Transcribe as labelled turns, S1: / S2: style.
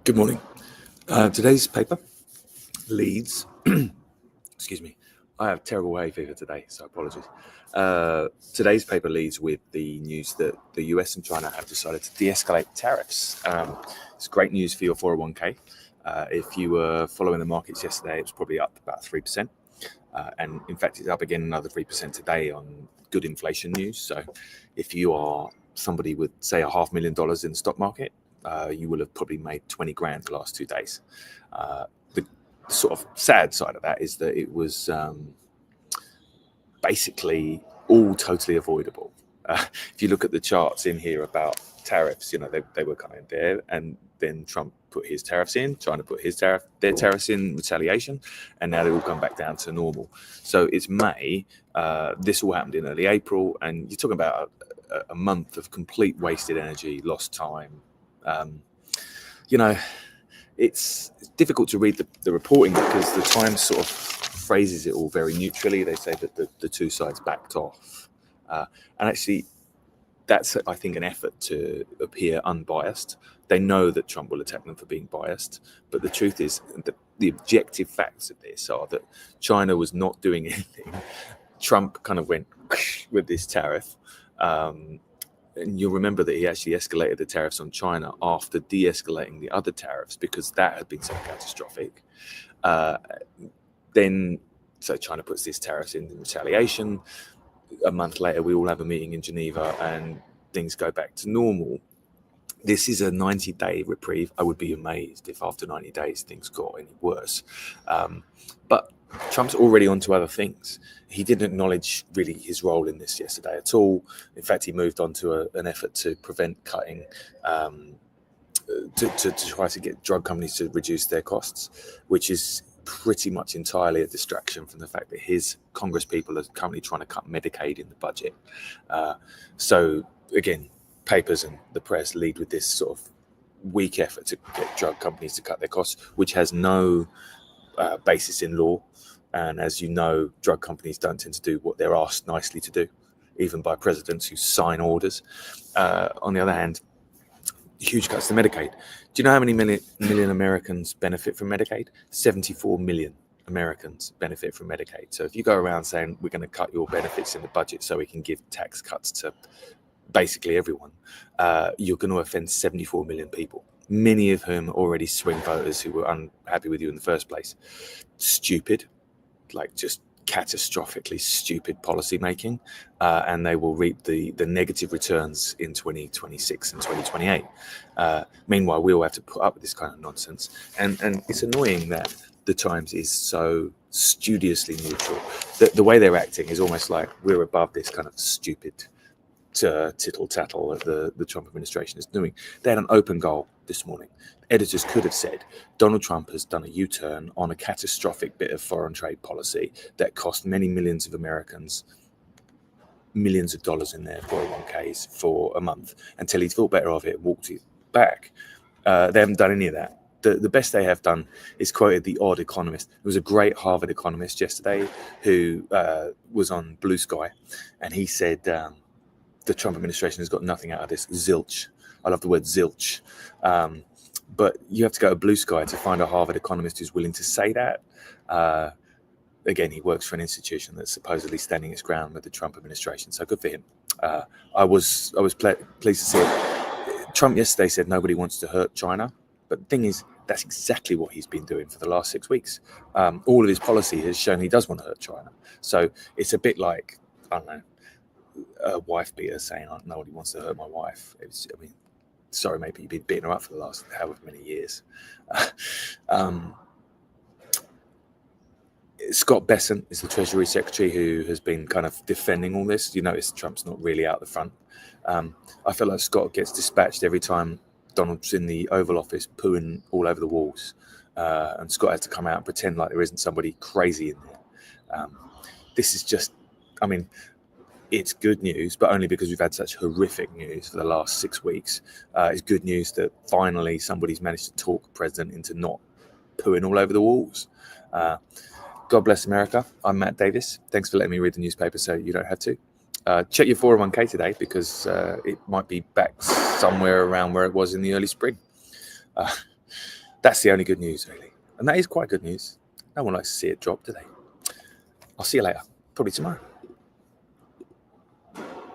S1: Good morning. Today's paper leads. Excuse me. I have terrible hay fever today, so apologies. Today's paper leads with the news that the US and China have decided to de-escalate tariffs. It's great news for your 401k. If you were following the markets yesterday, it was probably up about 3%. And in fact, it's up again another 3% today on good inflation news. So if you are somebody with, say, $500,000 in the stock market, you will have probably made 20 grand the last 2 days. The sort of sad side of that is that it was basically all totally avoidable. If you look at the charts in here about tariffs, they were kind of there, and then Trump put his tariffs in, China put their tariffs in retaliation, and now they all come back down to normal. So it's May. This all happened in early April, and you're talking about a month of complete wasted energy, lost time. It's difficult to read the reporting because the Times sort of phrases it all very neutrally. They say that the two sides backed off. And actually, that's, I think, an effort to appear unbiased. They know that Trump will attack them for being biased. But the truth is that the objective facts of this are that China was not doing anything. Trump kind of went with this tariff. And you'll remember that he actually escalated the tariffs on China after de-escalating the other tariffs because that had been so catastrophic. So China puts these tariffs in retaliation. A month later, we all have a meeting in Geneva and things go back to normal. This is a 90-day reprieve. I would be amazed if after 90 days things got any worse. But Trump's already on to other things. He didn't acknowledge really his role in this yesterday at all. In fact, he moved on to an effort to prevent cutting, to try to get drug companies to reduce their costs, which is pretty much entirely a distraction from the fact that his Congress people are currently trying to cut Medicaid in the budget. So again, papers and the press lead with this sort of weak effort to get drug companies to cut their costs, which has no basis in law. And as you know, drug companies don't tend to do what they're asked nicely to do, even by presidents who sign orders. On the other hand, huge cuts to Medicaid. Do you know how many million Americans benefit from Medicaid? 74 million Americans benefit from Medicaid. So if you go around saying we're going to cut your benefits in the budget so we can give tax cuts to basically everyone, you're going to offend 74 million people, many of whom are already swing voters who were unhappy with you in the first place. Stupid, like just catastrophically stupid policy making, and they will reap the negative returns in 2026 and 2028. Meanwhile, we all have to put up with this kind of nonsense, and it's annoying that the Times is so studiously neutral. The way they're acting is almost like we're above this kind of stupid tittle tattle that the Trump administration is doing. They had an open goal this morning. Editors could have said Donald Trump has done a U-turn on a catastrophic bit of foreign trade policy that cost many millions of Americans millions of dollars in their 401ks for a month until he thought better of it and walked it back. They haven't done any of that. The best they have done is quoted the odd economist. There was a great Harvard economist yesterday who was on Blue Sky, and he said the Trump administration has got nothing out of this. Zilch. I love the word zilch. But you have to go to Blue Sky to find a Harvard economist who's willing to say that. Again, he works for an institution that's supposedly standing its ground with the Trump administration. So good for him. I was pleased to see it. Trump yesterday said nobody wants to hurt China. But the thing is, that's exactly what he's been doing for the last 6 weeks. All of his policy has shown he does want to hurt China. So it's a bit like, I don't know, a wife beater saying, "Oh, nobody wants to hurt my wife." Sorry, maybe you've been beating her up for the last however many years. Scott Bessent is the Treasury Secretary who has been kind of defending all this. You notice Trump's not really out the front. I feel like Scott gets dispatched every time Donald's in the Oval Office pooing all over the walls. And Scott has to come out and pretend like there isn't somebody crazy in there. This is just, it's good news, but only because we've had such horrific news for the last 6 weeks. It's good news that finally somebody's managed to talk the president into not pooing all over the walls. God bless America. I'm Matt Davis. Thanks for letting me read the newspaper so you don't have to. Check your 401k today because it might be back somewhere around where it was in the early spring. That's the only good news, really. And that is quite good news. No one likes to see it drop, do they? I'll see you later, probably tomorrow.